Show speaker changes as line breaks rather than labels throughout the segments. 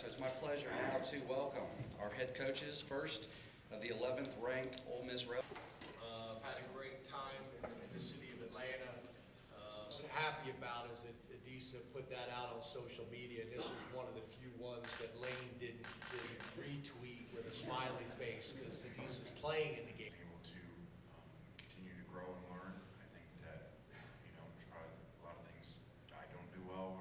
So it's my pleasure now to welcome our head coaches, first of the 11th ranked Ole Miss Rebels.
I've had a great time in the city of Atlanta. What I'm happy about is that Adisa put that out on social media, and this was one of the few ones that Lane didn't retweet with a smiley face, because Adisa's playing in the game.
Able to continue to grow and learn. I think that, there's probably a lot of things I don't do well.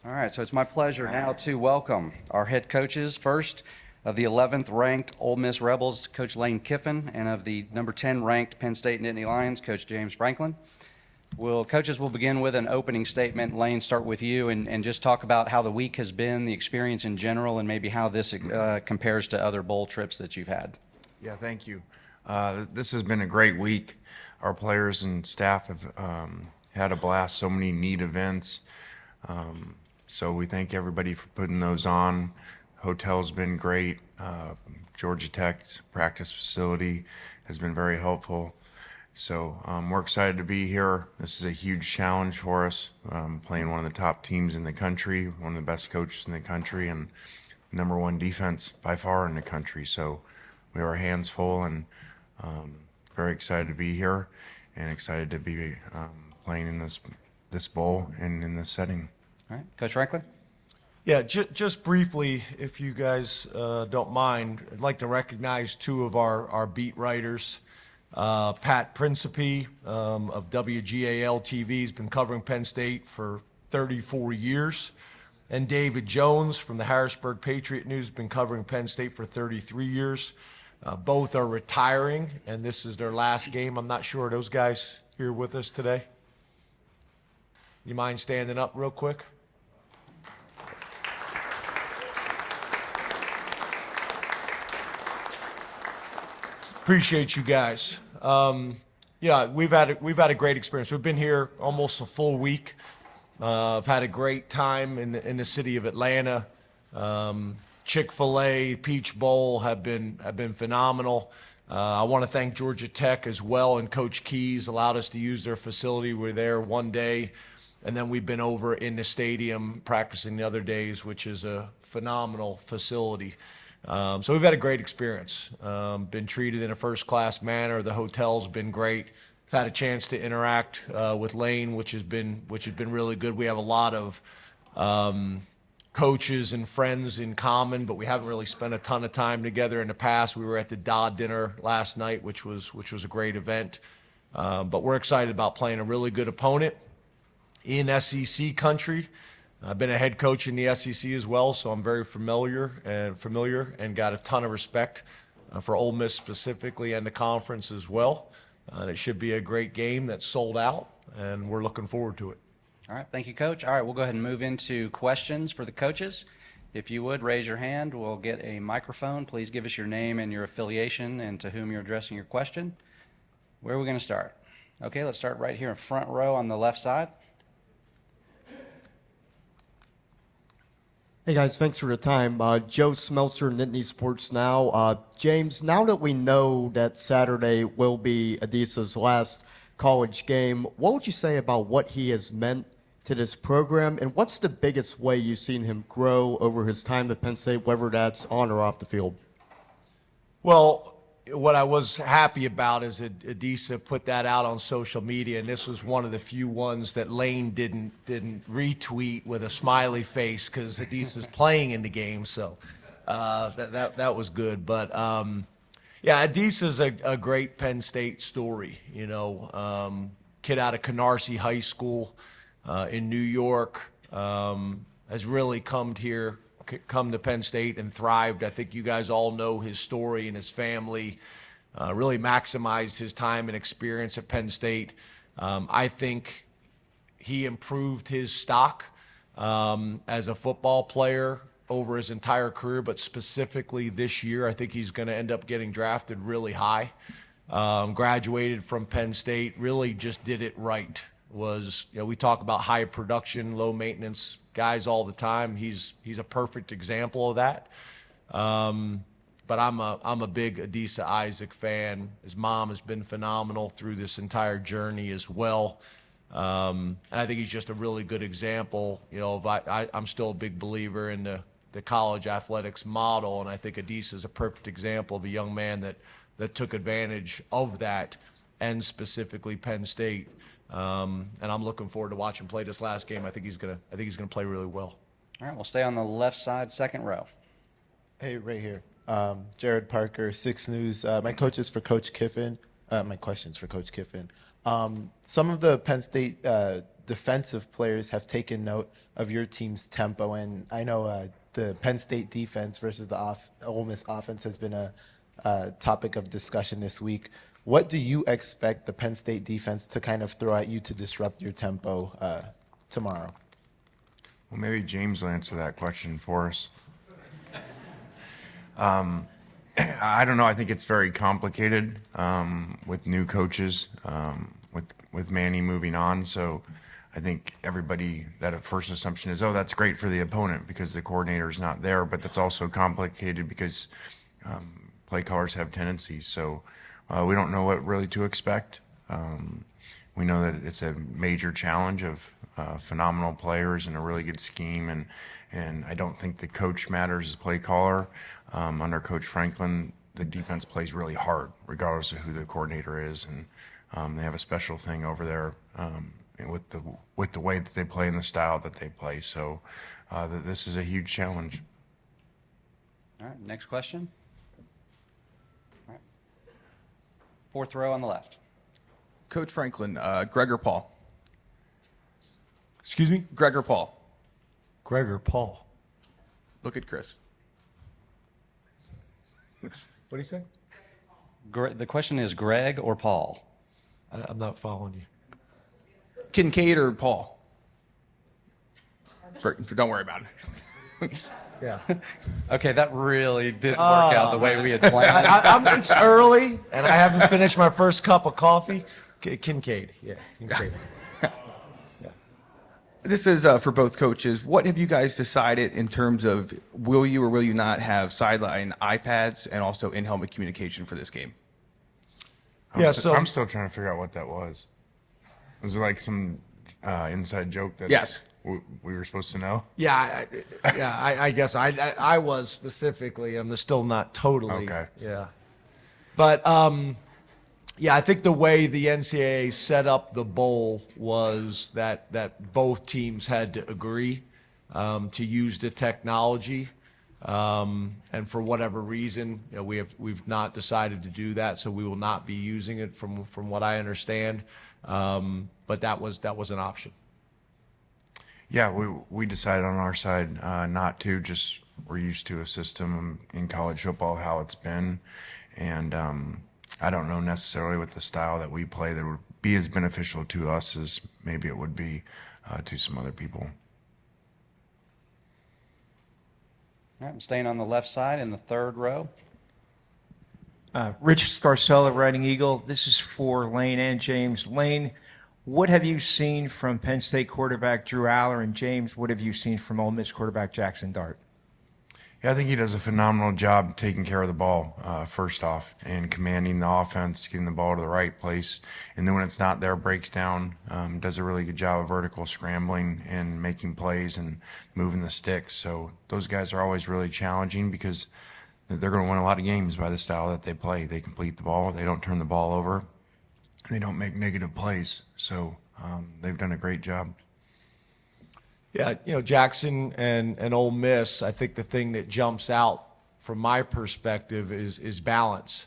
All right, so it's my pleasure now to welcome our head coaches, first of the 11th ranked Ole Miss Rebels, Coach Lane Kiffin, and of the number 10 ranked Penn State Nittany Lions, Coach James Franklin. Coaches will begin with an opening statement. Lane, start with you and just talk about how the week has been, the experience in general, and maybe how this compares to other bowl trips that you've had.
Yeah, thank you. This has been a great week. Our players and staff have had a blast, so many neat events. So we thank everybody for putting those on. Hotel's been great. Georgia Tech's practice facility has been very helpful. So we're excited to be here. This is a huge challenge for us, playing one of the top teams in the country, one of the best coaches in the country, and number one defense by far in the country. So we have our hands full, and very excited to be here and excited to be playing in this bowl and in this setting.
All right, Coach Franklin?
Yeah, just briefly, if you guys don't mind, I'd like to recognize two of our beat writers. Pat Principe of WGAL TV has been covering Penn State for 34 years. And David Jones from the Harrisburg Patriot News has been covering Penn State for 33 years. Both are retiring, and this is their last game. I'm not sure, are those guys here with us today? You mind standing up real quick? Appreciate you guys. Yeah, we've had a great experience. We've been here almost a full week. I've had a great time in the city of Atlanta. Chick-fil-A, Peach Bowl have been phenomenal. I want to thank Georgia Tech as well, and Coach Keys allowed us to use their facility. We were there one day, and then we've been over in the stadium practicing the other days, which is a phenomenal facility. So we've had a great experience. Been treated in a first-class manner. The hotel's been great. I've had a chance to interact with Lane, which has been really good. We have a lot of coaches and friends in common, but we haven't really spent a ton of time together in the past. We were at the Dodd dinner last night, which was a great event. But we're excited about playing a really good opponent in SEC country. I've been a head coach in the SEC as well, so I'm very familiar and got a ton of respect for Ole Miss specifically and the conference as well. And it should be a great game that's sold out, and we're looking forward to it.
All right, thank you, Coach. All right, we'll go ahead and move into questions for the coaches. If you would, raise your hand. We'll get a microphone. Please give us your name and your affiliation and to whom you're addressing your question. Where are we going to start? Okay, let's start right here in front row on the left side.
Hey guys, thanks for the time. Joe Smeltzer, Nittany Sports Now. James, now that we know that Saturday will be Adisa's last college game, what would you say about what he has meant to this program, and what's the biggest way you've seen him grow over his time at Penn State, whether that's on or off the field?
Well, what I was happy about is that Adisa put that out on social media, and this was one of the few ones that Lane didn't retweet with a smiley face, because Adisa's playing in the game, so that was good. But yeah, Adisa's a great Penn State story. Kid out of Canarsie High School in New York, has really come to Penn State and thrived. I think you guys all know his story, and his family really maximized his time and experience at Penn State. I think he improved his stock as a football player over his entire career, but specifically this year, I think he's going to end up getting drafted really high. Graduated from Penn State, really just did it right. We talk about high production, low maintenance guys all the time. He's a perfect example of that. But I'm a big Adisa Isaac fan. His mom has been phenomenal through this entire journey as well. And I think he's just a really good example. You know, I'm still a big believer in the college athletics model, and I think Adisa is a perfect example of a young man that took advantage of that, and specifically Penn State. And I'm looking forward to watching him play this last game. I think he's gonna play really well.
All right, we'll stay on the left side, second row.
Hey, right here. Jared Parker, 6 News. My coach is for Coach Kiffin. My question's for Coach Kiffin. Some of the Penn State defensive players have taken note of your team's tempo, and I know the Penn State defense versus the Ole Miss offense has been a topic of discussion this week. What do you expect the Penn State defense to kind of throw at you to disrupt your tempo tomorrow?
Well, maybe James will answer that question for us. I don't know. I think it's very complicated with new coaches, with Manny moving on. So I think everybody, that first assumption is, oh, that's great for the opponent because the coordinator is not there. But that's also complicated because play callers have tendencies. So we don't know what really to expect. We know that it's a major challenge of phenomenal players and a really good scheme, and I don't think the coach matters as play caller. Under Coach Franklin, the defense plays really hard, regardless of who the coordinator is, and they have a special thing over there with the way that they play and the style that they play. So this is a huge challenge.
All right, next question. All right. Fourth row on the left.
Coach Franklin, Greg or Paul?
Excuse me?
Greg or Paul?
Greg or Paul?
Look at Chris.
What do you say?
The question is Greg or Paul?
I'm not following you.
Kincaid or Paul? Don't worry about it.
Yeah.
Okay, that really didn't work out the way we had planned.
It's early, and I haven't finished my first cup of coffee. Kincaid. Yeah, Kincaid.
This is for both coaches. What have you guys decided in terms of will you or will you not have sideline iPads and also in-helmet communication for this game?
Yeah,
I'm still trying to figure out what that was. Was it like some inside joke that
Yes.
we were supposed to know?
Yeah, I guess I was specifically. I'm still not totally.
Okay.
Yeah. But yeah, I think the way the NCAA set up the bowl was that both teams had to agree to use the technology, and for whatever reason, you know, we've not decided to do that, so we will not be using it from what I understand. But that was an option.
Yeah, we decided on our side not to. Just we're used to a system in college football how it's been, and I don't know necessarily with the style that we play that would be as beneficial to us as maybe it would be to some other people.
All right, I'm staying on the left side in the third row.
Rich Scarcella, Writing Eagle. This is for Lane and James. Lane, what have you seen from Penn State quarterback Drew Aller, and James, what have you seen from Ole Miss quarterback Jackson Dart?
Yeah, I think he does a phenomenal job taking care of the ball, first off, and commanding the offense, getting the ball to the right place. And then when it's not there, breaks down, does a really good job of vertical scrambling and making plays and moving the sticks. So those guys are always really challenging because they're going to win a lot of games by the style that they play. They complete the ball, they don't turn the ball over, and they don't make negative plays. So they've done a great job.
Yeah, you know, Jackson and Ole Miss, I think the thing that jumps out from my perspective is balance.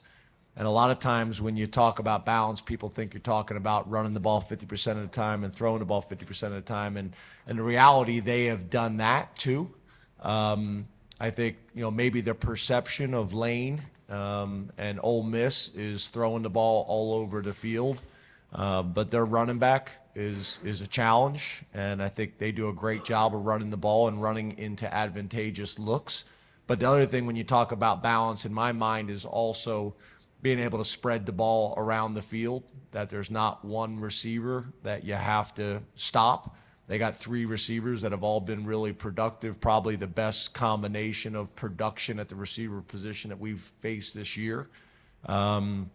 And a lot of times when you talk about balance, people think you're talking about running the ball 50% of the time and throwing the ball 50% of the time. And the reality, they have done that too. I think, you know, maybe the perception of Lane and Ole Miss is throwing the ball all over the field. But their running back is a challenge, and I think they do a great job of running the ball and running into advantageous looks. But the other thing when you talk about balance in my mind is also being able to spread the ball around the field, that there's not one receiver that you have to stop, They got 3 receivers that have all been really productive, probably the best combination of production at the receiver position that we've faced this year. And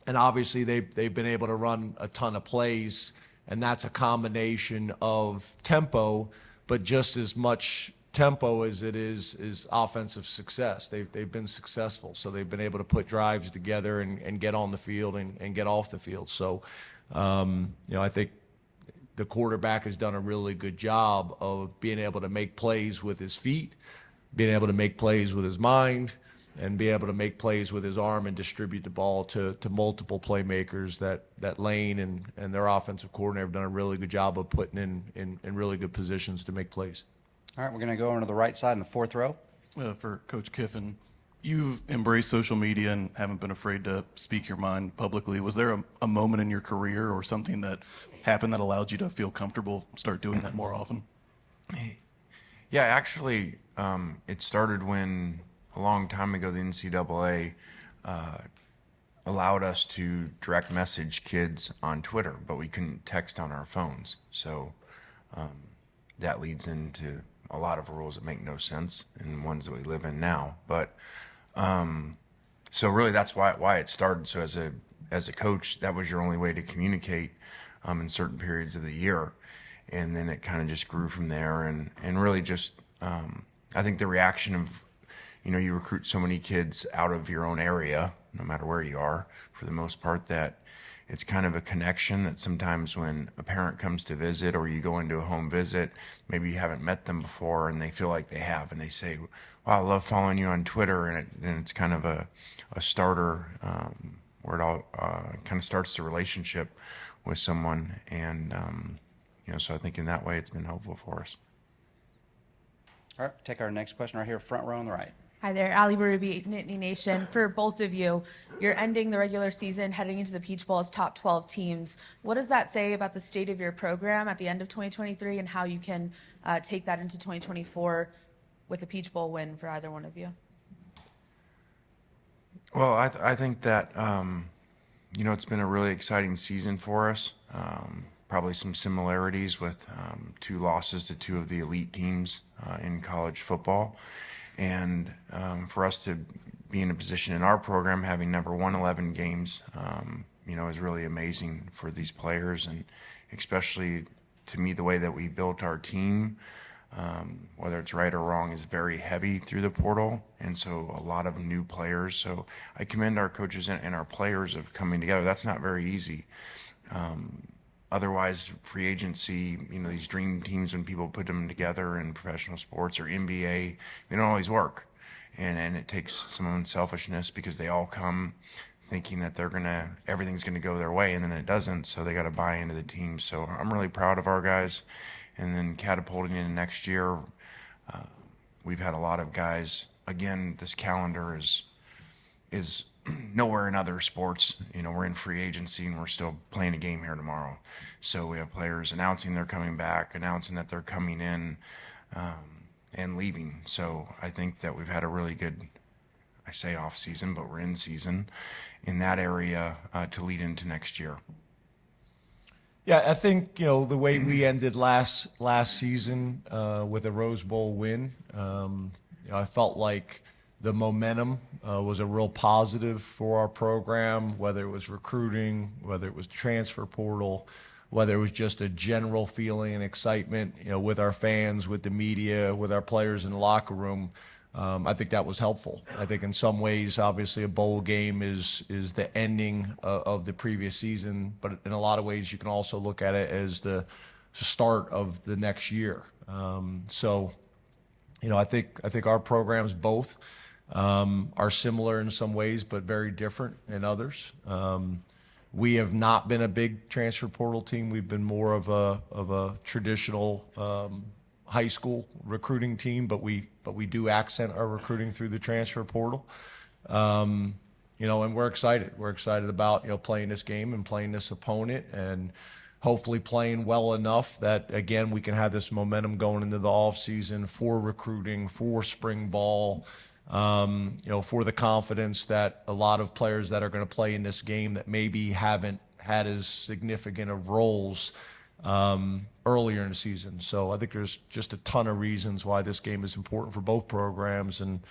obviously they've been able to run a ton of plays, and that's a combination of tempo, but just as much tempo as it is offensive success. They've been successful, so they've been able to put drives together and get on the field and get off the field. So, I think the quarterback has done a really good job of being able to make plays with his feet, being able to make plays with his mind, and be able to make plays with his arm and distribute the ball to multiple playmakers that Lane and their offensive coordinator have done a really good job of putting in really good positions to make plays.
All right, we're going to go on to the right side in the 4th row.
For Coach Kiffin, you've embraced social media and haven't been afraid to speak your mind publicly. Was there a moment in your career or something that happened that allowed you to feel comfortable start doing that more often?
Yeah, actually, it started when a long time ago the NCAA allowed us to direct message kids on Twitter, but we couldn't text on our phones. So that leads into a lot of rules that make no sense and ones that we live in now. But so really that's why it started. So as a coach, that was your only way to communicate in certain periods of the year. And then it kind of just grew from there, and really just I think the reaction of, you recruit so many kids out of your own area, no matter where you are, for the most part, that it's kind of a connection that sometimes when a parent comes to visit or you go into a home visit, maybe you haven't met them before and they feel like they have, and they say, wow, I love following you on Twitter, and it's kind of a starter where it all kind of starts the relationship with someone, and so I think in that way it's been helpful for us.
All right, take our next question right here, front row on the right.
Hi there, Ali Barubi, Nittany Nation. For both of you, you're ending the regular season, heading into the Peach Bowl as top 12 teams. What does that say about the state of your program at the end of 2023 and how you can take that into 2024 with a Peach Bowl win for either one of you?
Well, I think that, it's been a really exciting season for us. Probably some similarities with 2 losses to 2 of the elite teams in college football. And for us to be in a position in our program, having never won 11 games, is really amazing for these players. And especially to me, the way that we built our team, whether it's right or wrong, is very heavy through the portal. And so a lot of new players. So I commend our coaches and our players of coming together. That's not very easy. Otherwise, free agency, these dream teams, when people put them together in professional sports or NBA, they don't always work. And it takes some unselfishness because they all come thinking that everything's gonna go their way, and then it doesn't, so they gotta buy into the team. So I'm really proud of our guys. And then catapulting into next year, we've had a lot of guys. Again, this calendar is nowhere in other sports. We're in free agency and we're still playing a game here tomorrow. So we have players announcing they're coming back, announcing that they're coming in, and leaving. So I think that we've had a really good, I say off season, but we're in season in that area to lead into next year.
Yeah, I think, the way we ended last season with a Rose Bowl win, I felt like the momentum was a real positive for our program, whether it was recruiting, whether it was transfer portal, whether it was just a general feeling and excitement, with our fans, with the media, with our players in the locker room. I think that was helpful. I think in some ways, obviously, a bowl game is the ending of the previous season, but in a lot of ways, you can also look at it as the start of the next year. I think our programs both are similar in some ways, but very different in others. We have not been a big transfer portal team. We've been more of a traditional high school recruiting team, but we do accent our recruiting through the transfer portal. And we're excited. We're excited about playing this game and playing this opponent, and hopefully playing well enough that, again, we can have this momentum going into the offseason for recruiting, for spring ball, for the confidence that a lot of players that are going to play in this game that maybe haven't had as significant of roles earlier in the season. So I think there's just a ton of reasons why this game is important for both programs, and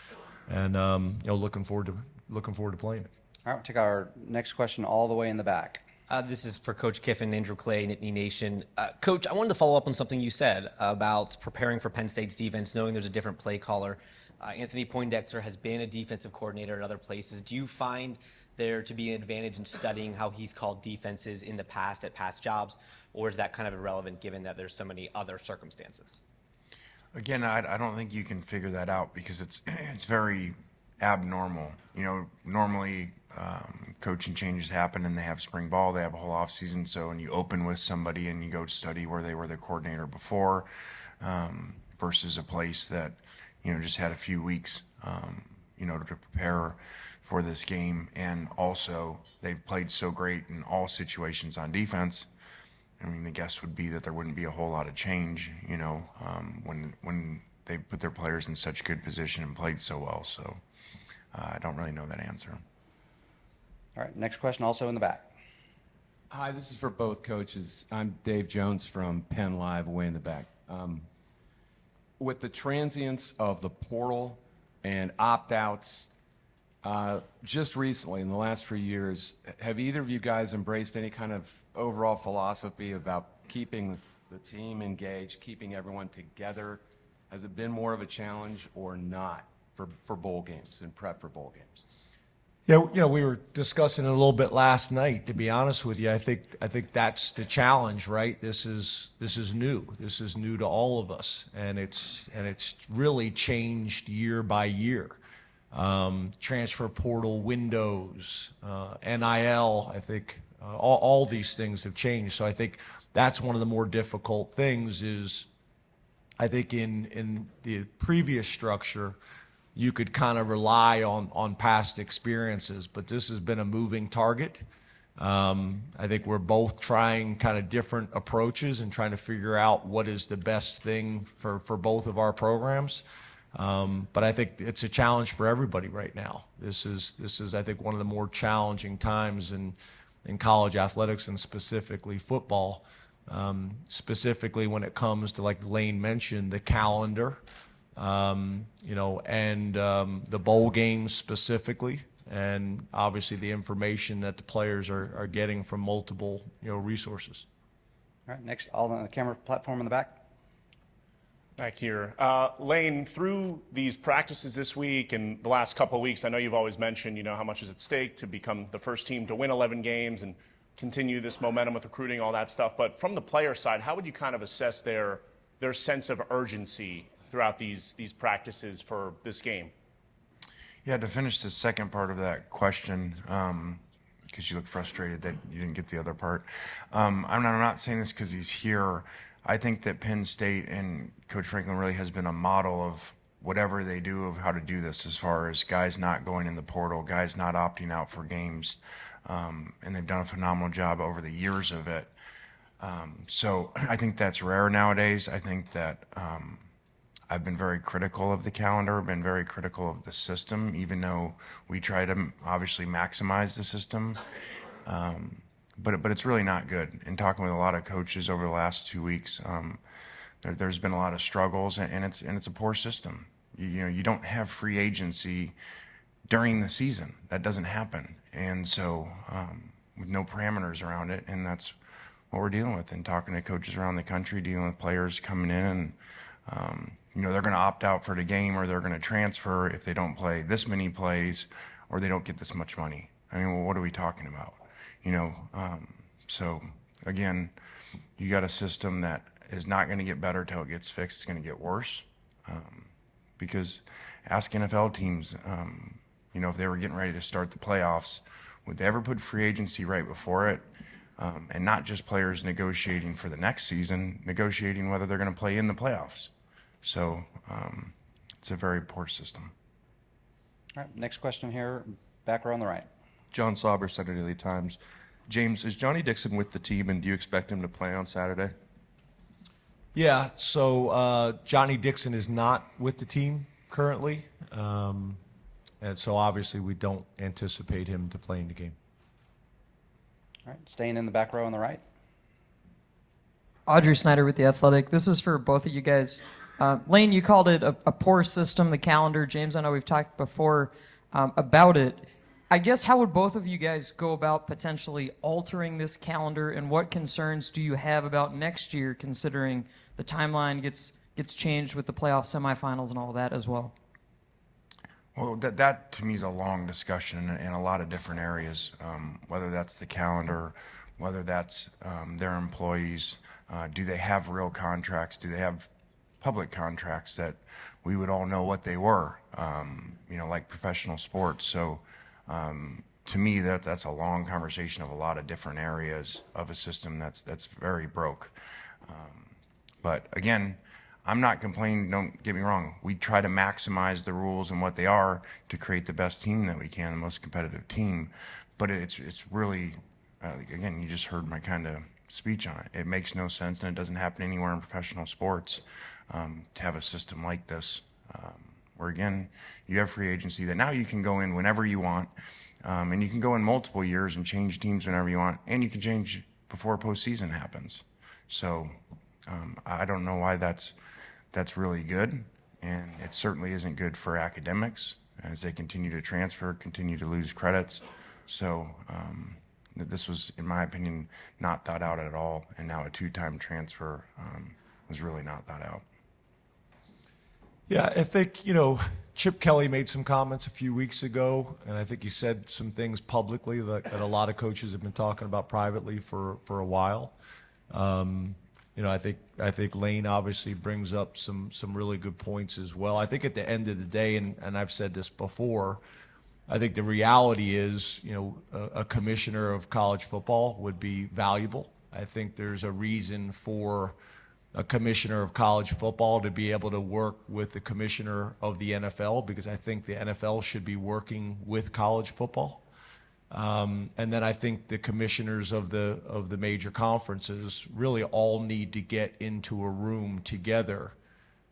looking forward to playing it.
All right, we'll take our next question all the way in the back.
This is for Coach Kiffin, Andrew Clay, Nittany Nation. Coach, I wanted to follow up on something you said about preparing for Penn State's defense, knowing there's a different play caller. Anthony Poindexter has been a defensive coordinator at other places. Do you find there to be an advantage in studying how he's called defenses in the past at past jobs, or is that kind of irrelevant given that there's so many other circumstances?
Again, I don't think you can figure that out because it's very abnormal. Normally coaching changes happen and they have spring ball, they have a whole off season. So, and you open with somebody and you go to study where they were the coordinator before, versus a place that, just had a few weeks, to prepare for this game. And also they've played so great in all situations on defense. I mean, the guess would be that there wouldn't be a whole lot of change, when they put their players in such good position and played so well. So I don't really know that answer.
All right, next question also in the back.
Hi, this is for both coaches. I'm Dave Jones from Penn Live, way in the back. With the transience of the portal and opt-outs, just recently, in the last few years, have either of you guys embraced any kind of overall philosophy about keeping the team engaged, keeping everyone together? Has it been more of a challenge or not for bowl games and prep for bowl games?
Yeah, we were discussing it a little bit last night. To be honest with you, I think that's the challenge, right? This is new. This is new to all of us, and it's really changed year by year. Transfer portal windows, NIL. I think all these things have changed. So I think that's one of the more difficult things. Is I think in the previous structure, you could kind of rely on past experiences, but this has been a moving target. I think we're both trying kind of different approaches and trying to figure out what is the best thing for both of our programs. But I think it's a challenge for everybody right now. This is I think one of the more challenging times in college athletics, and specifically football, specifically when it comes to, like Lane mentioned, the calendar. And the bowl games specifically, and obviously the information that the players are getting from multiple, resources.
All right, next, all on the camera platform in the back.
Back here. Lane, through these practices this week and the last couple of weeks, I know you've always mentioned, how much is at stake to become the first team to win 11 games and continue this momentum with recruiting, all that stuff. But from the player side, how would you kind of assess their sense of urgency throughout these practices for this game?
Yeah, to finish the second part of that question, because you look frustrated that you didn't get the other part. I'm not saying this because he's here. I think that Penn State and Coach Franklin really has been a model of whatever they do of how to do this, as far as guys not going in the portal, guys not opting out for games. And they've done a phenomenal job over the years of it. So I think that's rare nowadays. I think that I've been very critical of the calendar, been very critical of the system, even though we try to obviously maximize the system. But it's really not good. In talking with a lot of coaches over the last 2 weeks, there's been a lot of struggles, and it's a poor system. You don't have free agency during the season. That doesn't happen, and so with no parameters around it, and that's what we're dealing with. And talking to coaches around the country, dealing with players coming in, and they're going to opt out for the game, or they're going to transfer if they don't play this many plays, or they don't get this much money. I mean, well, what are we talking about? So again, you got a system that is not going to get better till it gets fixed. It's going to get worse, because ask NFL teams, if they were getting ready to start the playoffs, would they ever put free agency right before it? And not just players negotiating for the next season, negotiating whether they're going to play in the playoffs. So it's a very poor system.
All right, next question here, back row on the right.
John Sauber, Center Daily Times. James, is Johnny Dixon with the team, and do you expect him to play on Saturday?
Yeah, so Johnny Dixon is not with the team currently, and so obviously we don't anticipate him to play in the game.
All right, staying in the back row on the right.
Audrey Snyder with The Athletic. This is for both of you guys. Lane, you called it a poor system, the calendar. James, I know we've talked before about it. I guess how would both of you guys go about potentially altering this calendar, and what concerns do you have about next year, considering the timeline gets changed with the playoff semifinals and all of that as well?
Well, that to me is a long discussion in a lot of different areas, whether that's the calendar, whether that's their employees. Do they have real contracts? Do they have public contracts that we would all know what they were, like professional sports? So to me, that's a long conversation of a lot of different areas of a system that's very broke. But again, I'm not complaining, don't get me wrong. We try to maximize the rules and what they are to create the best team that we can, the most competitive team. But it's really, again, you just heard my kind of speech on it. It makes no sense, and it doesn't happen anywhere in professional sports to have a system like this, where again, you have free agency that now you can go in whenever you want, and you can go in multiple years and change teams whenever you want, and you can change before postseason happens. So I don't know why that's really good, and it certainly isn't good for academics as they continue to transfer, continue to lose credits. So this was, in my opinion, not thought out at all, and now a two-time transfer was really not thought out.
Yeah, I think, Chip Kelly made some comments a few weeks ago, and I think he said some things publicly that a lot of coaches have been talking about privately for a while. I think Lane obviously brings up some really good points as well. I think at the end of the day, and I've said this before, I think the reality is, a commissioner of college football would be valuable. I think there's a reason for a commissioner of college football to be able to work with the commissioner of the NFL, because I think the NFL should be working with college football. And then I think the commissioners of the major conferences really all need to get into a room together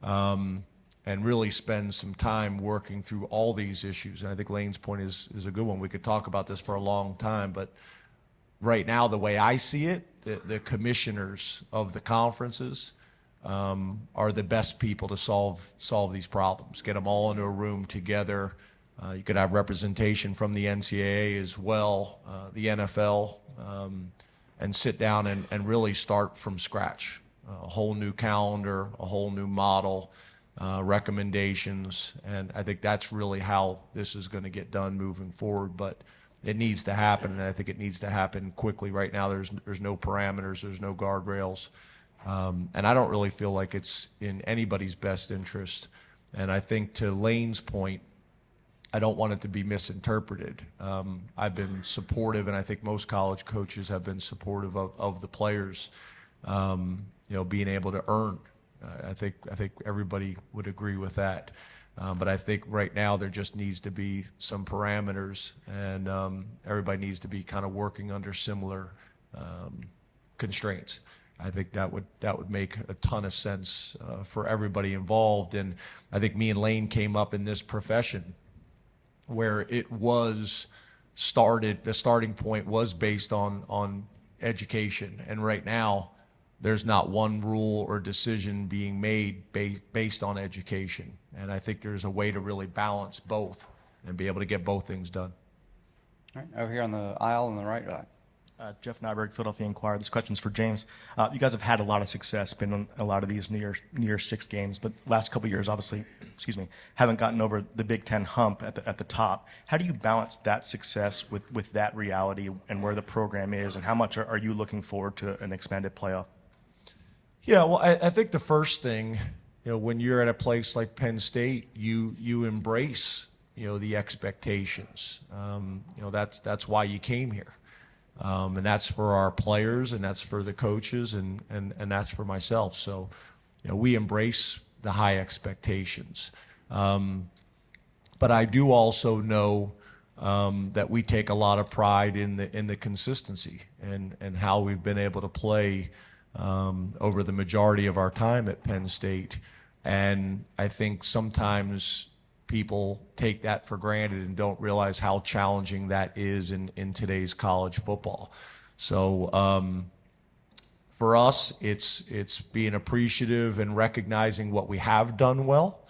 and really spend some time working through all these issues. And I think Lane's point is a good one. We could talk about this for a long time, but right now, the way I see it, the commissioners of the conferences are the best people to solve these problems. Get them all into a room together. You could have representation from the NCAA as well, the NFL, and sit down and really start from scratch. A whole new calendar, a whole new model, recommendations, and I think that's really how this is going to get done moving forward. But it needs to happen, and I think it needs to happen quickly. Right now, there's no parameters, there's no guardrails, and I don't really feel like it's in anybody's best interest. And I think, to Lane's point, I don't want it to be misinterpreted. I've been supportive, and I think most college coaches have been supportive of the players, being able to earn. I think everybody would agree with that. But I think right now there just needs to be some parameters, and everybody needs to be kind of working under similar constraints. I think that would make a ton of sense for everybody involved. And I think me and Lane came up in this profession where it was started, the starting point was based on education. And right now, there's not one rule or decision being made based on education. And I think there's a way to really balance both and be able to get both things done.
All right, over here on the aisle on the right side.
Jeff Nyberg, Philadelphia Inquirer. This question's for James. You guys have had a lot of success, been on a lot of these New Year's Six games, but last couple of years, obviously, haven't gotten over the Big Ten hump at the top. How do you balance that success with that reality and where the program is, and how much are you looking forward to an expanded playoff?
Yeah, well, I think the first thing, when you're at a place like Penn State, you embrace, the expectations. That's why you came here. And that's for our players, and that's for the coaches, and that's for myself. So, we embrace the high expectations. But I do also know that we take a lot of pride in the consistency and how we've been able to play over the majority of our time at Penn State. And I think sometimes people take that for granted and don't realize how challenging that is in today's college football. So For us, it's being appreciative and recognizing what we have done well,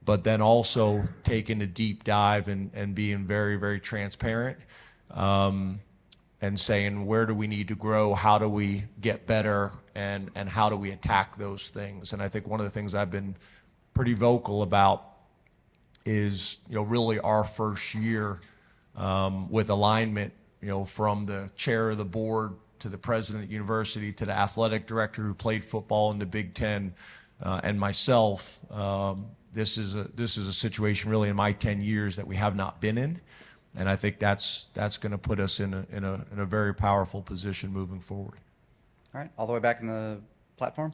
but then also taking a deep dive and being very, very transparent, and saying, where do we need to grow? How do we get better? And how do we attack those things? And I think one of the things I've been pretty vocal about is, really our first year with alignment, from the chair of the board to the president of the university to the athletic director who played football in the Big Ten, and myself. This is a situation really in my 10 years that we have not been in, and I think that's going to put us in a very powerful position moving forward.
All right, all the way back in the platform.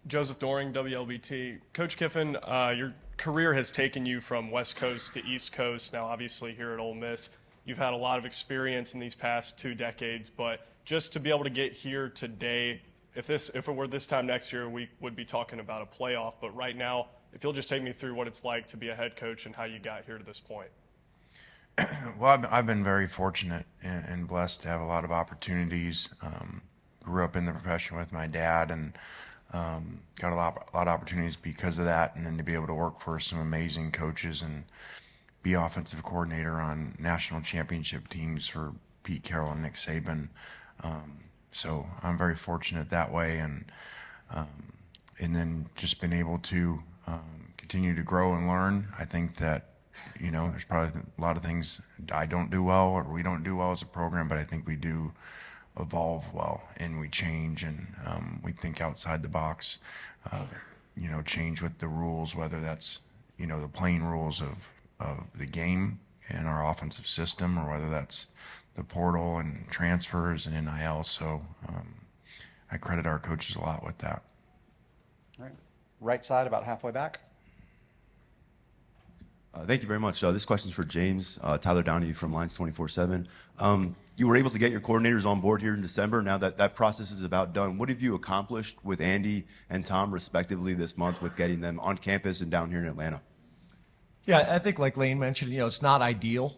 Joseph Doring, WLBT. Coach Kiffin, your career has taken you from West Coast to East Coast. Now, obviously, here at Ole Miss, you've had a lot of experience in these past 2 decades, but just to be able to get here today, if it were this time next year, we would be talking about a playoff. But right now, if you'll just take me through what it's like to be a head coach and how you got here to this point.
Well, I've been very fortunate and blessed to have a lot of opportunities. Grew up in the profession with my dad, and got a lot of opportunities because of that, and then to be able to work for some amazing coaches and be offensive coordinator on national championship teams for Pete Carroll and Nick Saban. So I'm very fortunate that way, and then just been able to continue to grow and learn. I think that, there's probably a lot of things I don't do well or we don't do well as a program, but I think we do evolve well, and we change, and we think outside the box, change with the rules, whether that's, the plain rules of the game and our offensive system, or whether that's the portal and transfers and NIL. So I credit our coaches a lot with that.
All right, right side, about halfway back.
Thank you very much. This question is for James. Tyler Downey from Lines 24/7. You were able to get your coordinators on board here in December. Now that process is about done, what have you accomplished with Andy and Tom, respectively, this month with getting them on campus and down here in Atlanta?
Yeah, I think like Lane mentioned, it's not ideal.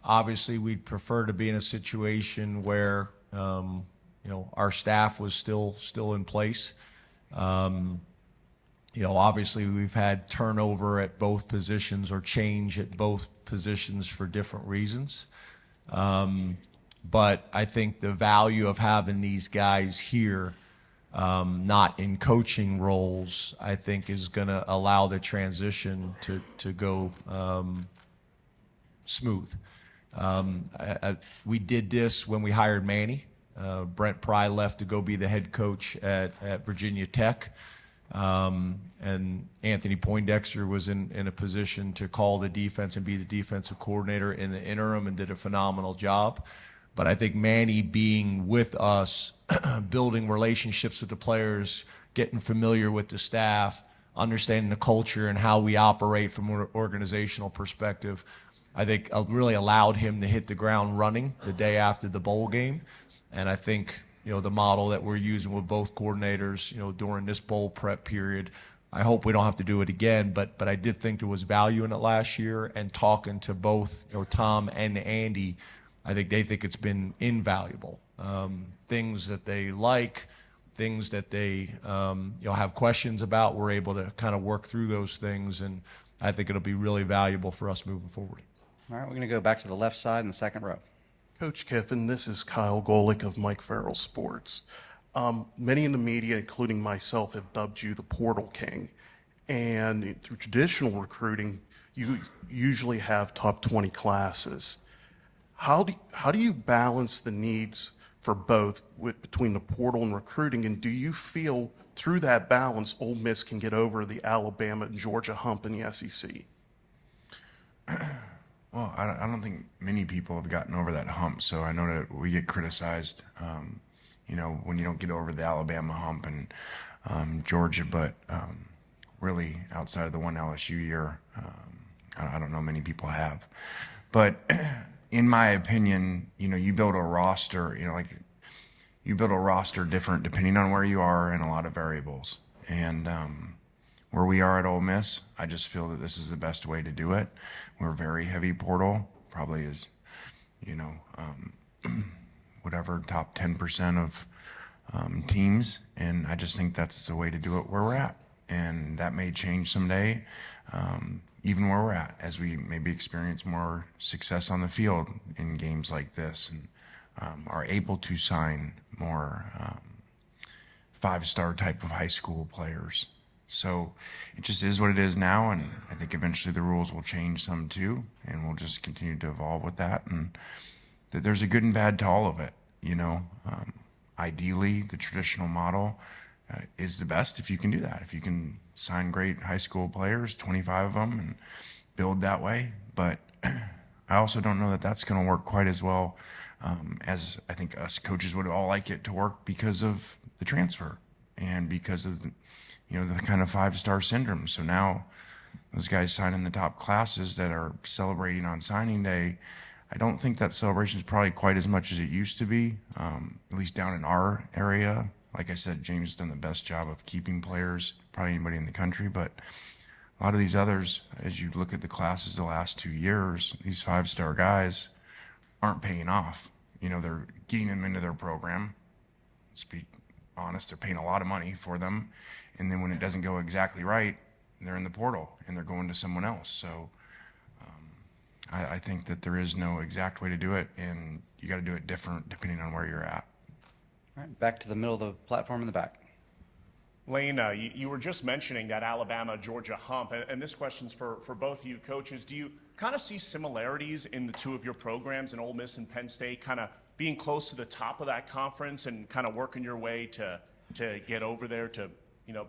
Obviously, we'd prefer to be in a situation where, our staff was still in place. Obviously we've had turnover at both positions or change at both positions for different reasons. But I think the value of having these guys here, not in coaching roles, I think is going to allow the transition to go smooth. We did this when we hired Manny. Brent Pry left to go be the head coach at Virginia Tech. And Anthony Poindexter was in a position to call the defense and be the defensive coordinator in the interim, and did a phenomenal job. But I think Manny being with us, building relationships with the players, getting familiar with the staff, understanding the culture and how we operate from an organizational perspective, I think really allowed him to hit the ground running the day after the bowl game. And I think, the model that we're using with both coordinators, during this bowl prep period, I hope we don't have to do it again, but I did think there was value in it last year. And talking to both, Tom and Andy, I think they think it's been invaluable. Things that they like, things that they have questions about, we're able to kind of work through those things, and I think it'll be really valuable for us moving forward.
All right, we're going to go back to the left side in the second row.
Coach Kiffin, this is Kyle Golick of Mike Farrell Sports. Many in the media, including myself, have dubbed you the Portal King. And through traditional recruiting, you usually have top 20 classes. How do you balance the needs for both between the portal and recruiting? And do you feel through that balance, Ole Miss can get over the Alabama and Georgia hump in the SEC?
Well, I don't think many people have gotten over that hump. So I know that we get criticized, when you don't get over the Alabama hump and Georgia, but really outside of the one LSU year, I don't know many people have. But in my opinion, you build a roster, you build a roster different depending on where you are and a lot of variables. And where we are at Ole Miss, I just feel that this is the best way to do it. We're very heavy portal, probably is, whatever, top 10% of teams, and I just think that's the way to do it where we're at. And that may change someday, even where we're at, as we maybe experience more success on the field in games like this, and are able to sign more five-star type of high school players. So it just is what it is now, and I think eventually the rules will change some too, and we'll just continue to evolve with that. And there's a good and bad to all of it, you know. Ideally, the traditional model is the best if you can do that. If you can sign great high school players, 25 of them, and build that way. But I also don't know that that's going to work quite as well as I think us coaches would all like it to work, because of the transfer and because of the kind of five-star syndrome. So now those guys sign in the top classes that are celebrating on signing day. I don't think that celebration is probably quite as much as it used to be, at least down in our area. Like I said, James has done the best job of keeping players, probably anybody in the country, but a lot of these others, as you look at the classes the last 2 years, these five-star guys aren't paying off. They're getting them into their program. Let's be honest, they're paying a lot of money for them. And then when it doesn't go exactly right, they're in the portal and they're going to someone else. So I think that there is no exact way to do it, and you got to do it different depending on where you're at.
All right, back to the middle of the platform in the back.
Lane, you were just mentioning that Alabama-Georgia hump, and this question's for both of you coaches. Do you kind of see similarities in the two of your programs, in Ole Miss and Penn State, kind of being close to the top of that conference and kind of working your way to get over there to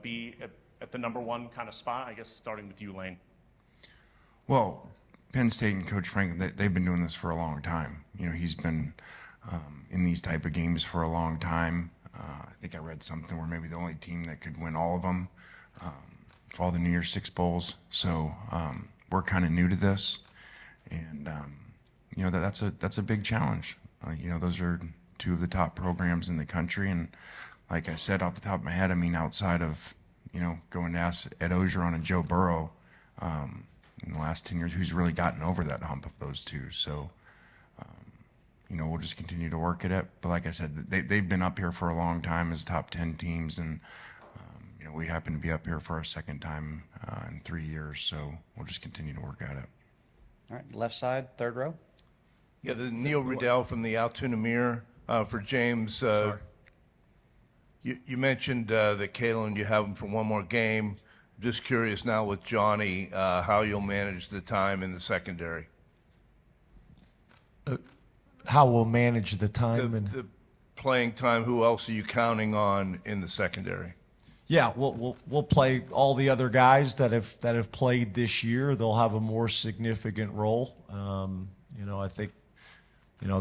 be at the number one kind of spot? I guess starting with you, Lane.
Well, Penn State and Coach Franklin, they've been doing this for a long time. He's been in these type of games for a long time. I think I read something where maybe the only team that could win all of them for all the New Year's Six Bowls. So we're kind of new to this, and that's a big challenge. Those are two of the top programs in the country, and like I said off the top of my head, I mean, outside of going to ask Ed Ogeron and Joe Burrow in the last 10 years, who's really gotten over that hump of those two. So we'll just continue to work at it. But like I said, they've been up here for a long time as top 10 teams, and we happen to be up here for our second time in 3 years. So we'll just continue to work at it.
All right, left side, third row.
Yeah, the Neil Riddell from the Altoona Mirror for James. You mentioned that Kalen, you have him for one more game. Just curious now with Johnny, how you'll manage the time in the secondary.
How we'll manage the time
the playing time. Who else are you counting on in the secondary?
Yeah, we'll play all the other guys that have played this year. They'll have a more significant role. I think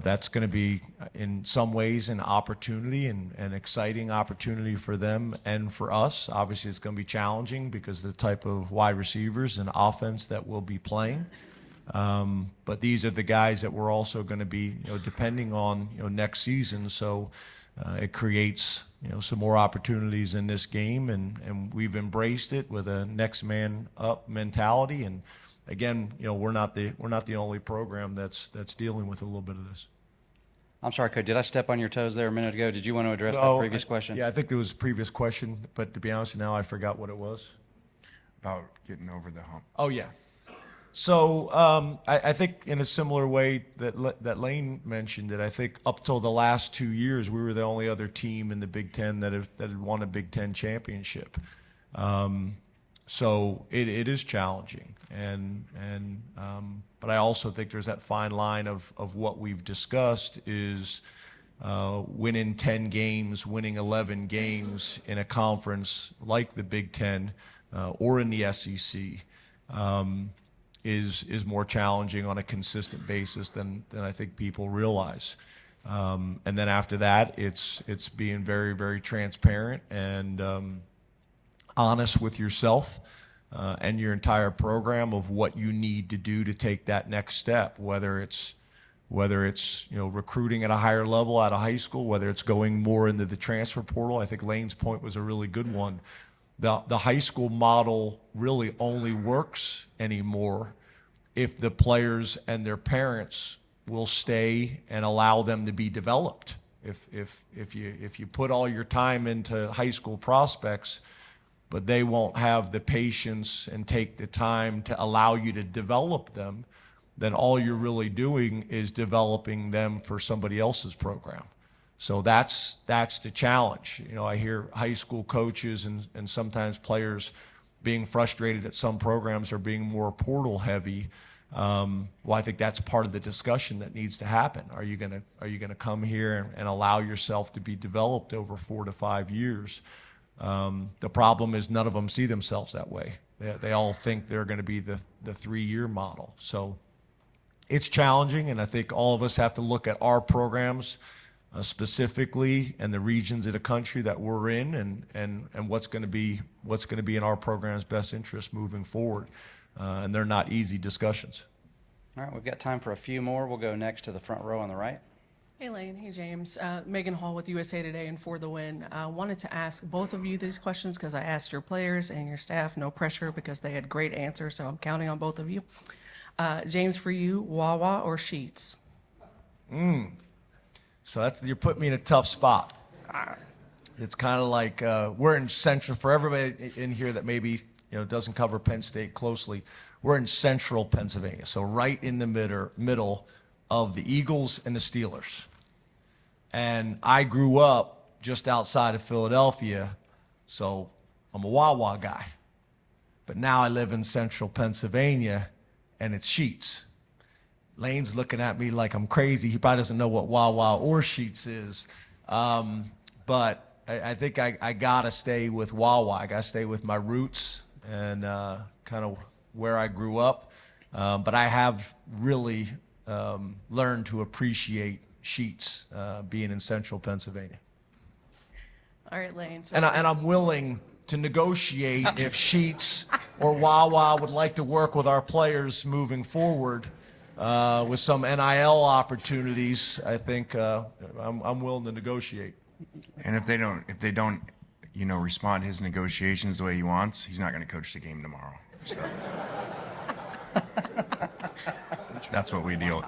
that's going to be in some ways an opportunity and an exciting opportunity for them and for us. Obviously, it's going to be challenging because of the type of wide receivers and offense that we'll be playing. But these are the guys that we're also going to be, depending on, next season. So it creates, some more opportunities in this game, and we've embraced it with a next man up mentality. And again, we're not the only program that's dealing with a little bit of this.
I'm sorry, Coach. Did I step on your toes there a minute ago? Did you want to address that previous question?
Yeah, I think there was a previous question, but to be honest, now I forgot what it was.
About getting over the hump.
Oh yeah. So I think in a similar way that Lane mentioned it, I think up till the last 2 years, we were the only other team in the Big Ten that had won a Big Ten championship. So it is challenging, but I also think there's that fine line of what we've discussed is winning 10 games, winning 11 games in a conference like the Big Ten or in the SEC. Is more challenging on a consistent basis than I think people realize. And then after that, it's being very, very transparent and honest with yourself and your entire program of what you need to do to take that next step, whether it's recruiting at a higher level out of high school, whether it's going more into the transfer portal. I think Lane's point was a really good one. The high school model really only works anymore if the players and their parents will stay and allow them to be developed. If you put all your time into high school prospects, but they won't have the patience and take the time to allow you to develop them, then all you're really doing is developing them for somebody else's program. So that's the challenge. You know, I hear high school coaches and sometimes players being frustrated that some programs are being more portal heavy. Well, I think that's part of the discussion that needs to happen. Are you gonna come here and allow yourself to be developed over 4 to 5 years? The problem is none of them see themselves that way. They all think they're going to be the 3-year model. So it's challenging, and I think all of us have to look at our programs specifically and the regions of the country that we're in, and what's going to be in our program's best interest moving forward. And they're not easy discussions.
All right, we've got time for a few more. We'll go next to the front row on the right.
Hey Lane, hey James. Megan Hall with USA Today and For the Win. Wanted to ask both of you these questions because I asked your players and your staff, no pressure because they had great answers, so I'm counting on both of you. James, for you, Wawa or Sheets?
So you're putting me in a tough spot. It's kind of like we're in central, for everybody in here that maybe doesn't cover Penn State closely, we're in central Pennsylvania, so right in the middle of the Eagles and the Steelers. And I grew up just outside of Philadelphia, so I'm a Wawa guy. But now I live in central Pennsylvania, and it's Sheets. Lane's looking at me like I'm crazy. He probably doesn't know what Wawa or Sheets is. But I think I got to stay with Wawa. I got to stay with my roots and kind of where I grew up. But I have really learned to appreciate Sheets being in central Pennsylvania.
All right, Lane. So
And I'm willing to negotiate if Sheets or Wawa would like to work with our players moving forward with some NIL opportunities. I think I'm willing to negotiate.
And if they don't, respond to his negotiations the way he wants, he's not going to coach the game tomorrow. So. That's what we deal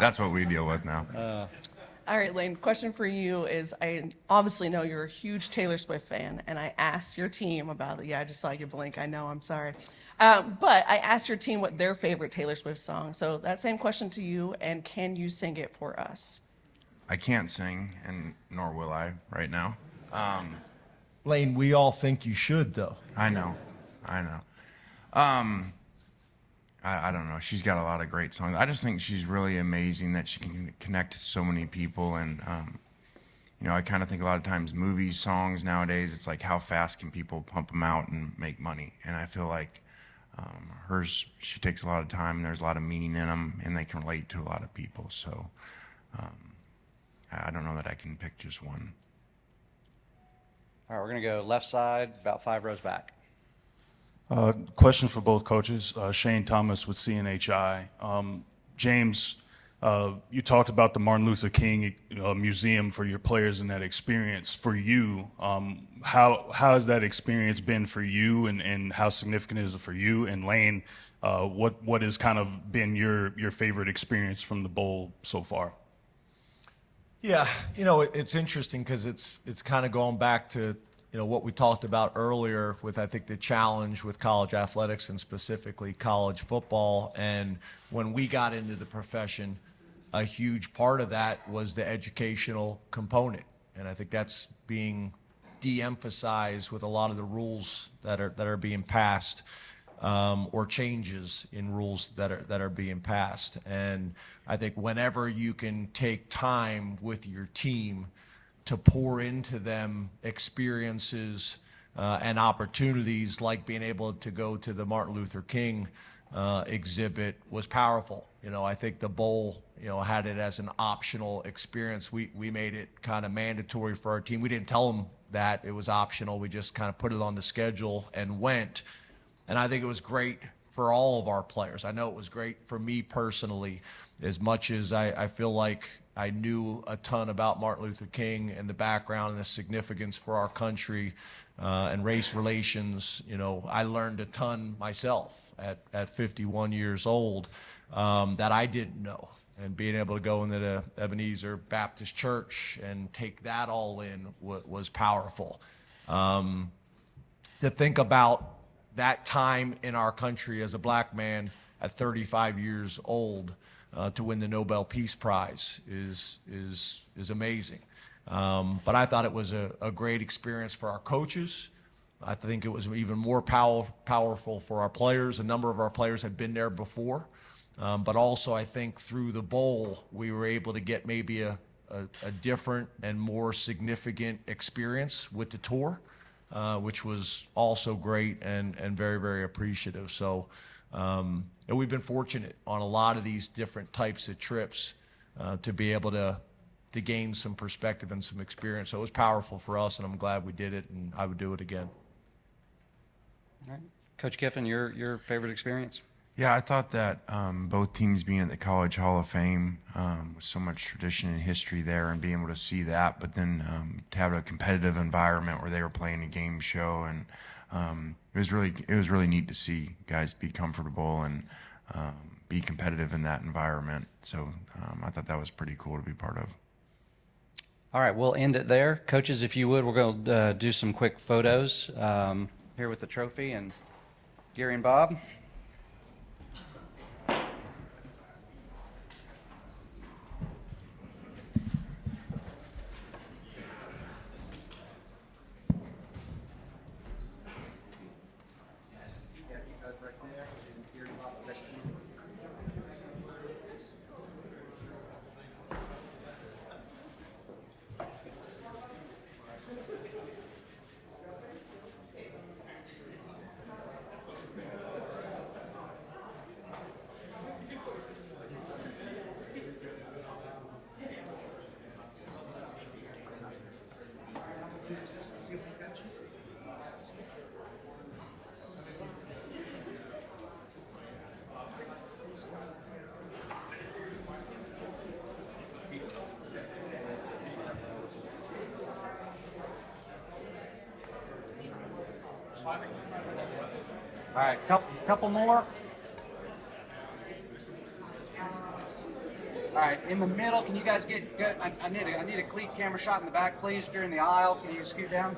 with now.
All right, Lane, question for you is, I obviously know you're a huge Taylor Swift fan, and I asked your team about it. Yeah, I just saw you blink. I know, I'm sorry. But I asked your team what their favorite Taylor Swift song. So that same question to you, and can you sing it for us?
I can't sing, and nor will I right now.
Lane, we all think you should, though.
I know. I don't know. She's got a lot of great songs. I just think she's really amazing that she can connect to so many people. And, I kind of think a lot of times movies, songs nowadays, it's like how fast can people pump them out and make money? And I feel like hers, she takes a lot of time, and there's a lot of meaning in them, and they can relate to a lot of people. So I don't know that I can pick just one.
All right, we're going to go left side, about 5 rows back.
Question for both coaches. Shane Thomas with CNHI. James, you talked about the Martin Luther King Museum for your players and that experience. For you, how has that experience been for you, and how significant is it for you? And Lane, what has kind of been your favorite experience from the bowl so far?
Yeah, it's interesting because it's kind of going back to what we talked about earlier with, I think, the challenge with college athletics and specifically college football. And when we got into the profession, a huge part of that was the educational component. And I think that's being de-emphasized with a lot of the rules that are being passed, or changes in rules that are being passed. And I think whenever you can take time with your team to pour into them experiences and opportunities, like being able to go to the Martin Luther King exhibit, was powerful. I think the bowl, had it as an optional experience. We made it kind of mandatory for our team. We didn't tell them that it was optional. We just kind of put it on the schedule and went. And I think it was great for all of our players. I know it was great for me personally, as much as I feel like I knew a ton about Martin Luther King and the background and the significance for our country and race relations. I learned a ton myself at 51 years old that I didn't know. and being able to go into the Ebenezer Baptist Church and take that all in was powerful. To think about that time in our country as a black man at 35 years old to win the Nobel Peace Prize is amazing. But I thought it was a great experience for our coaches. I think it was even more powerful for our players. A number of our players had been there before. But also I think through the bowl, we were able to get maybe a different and more significant experience with the tour, which was also great and very, very appreciative. So and we've been fortunate on a lot of these different types of trips to be able to gain some perspective and some experience. So it was powerful for us, and I'm glad we did it, and I would do it again.
All right. Coach Kiffin, your favorite experience?
Yeah, I thought that both teams being at the College Hall of Fame with so much tradition and history there, and being able to see that, but then to have a competitive environment where they were playing a game show, and it was really neat to see guys be comfortable and be competitive in that environment. So I thought that was pretty cool to be part of.
All right, we'll end it there. Coaches, if you would, we're going to do some quick photos here with the trophy, and Gary and Bob. All right, couple more. All right, in the middle, can you guys get good? I need a cleat camera shot in the back, please. If you're in the aisle, can you scoot down?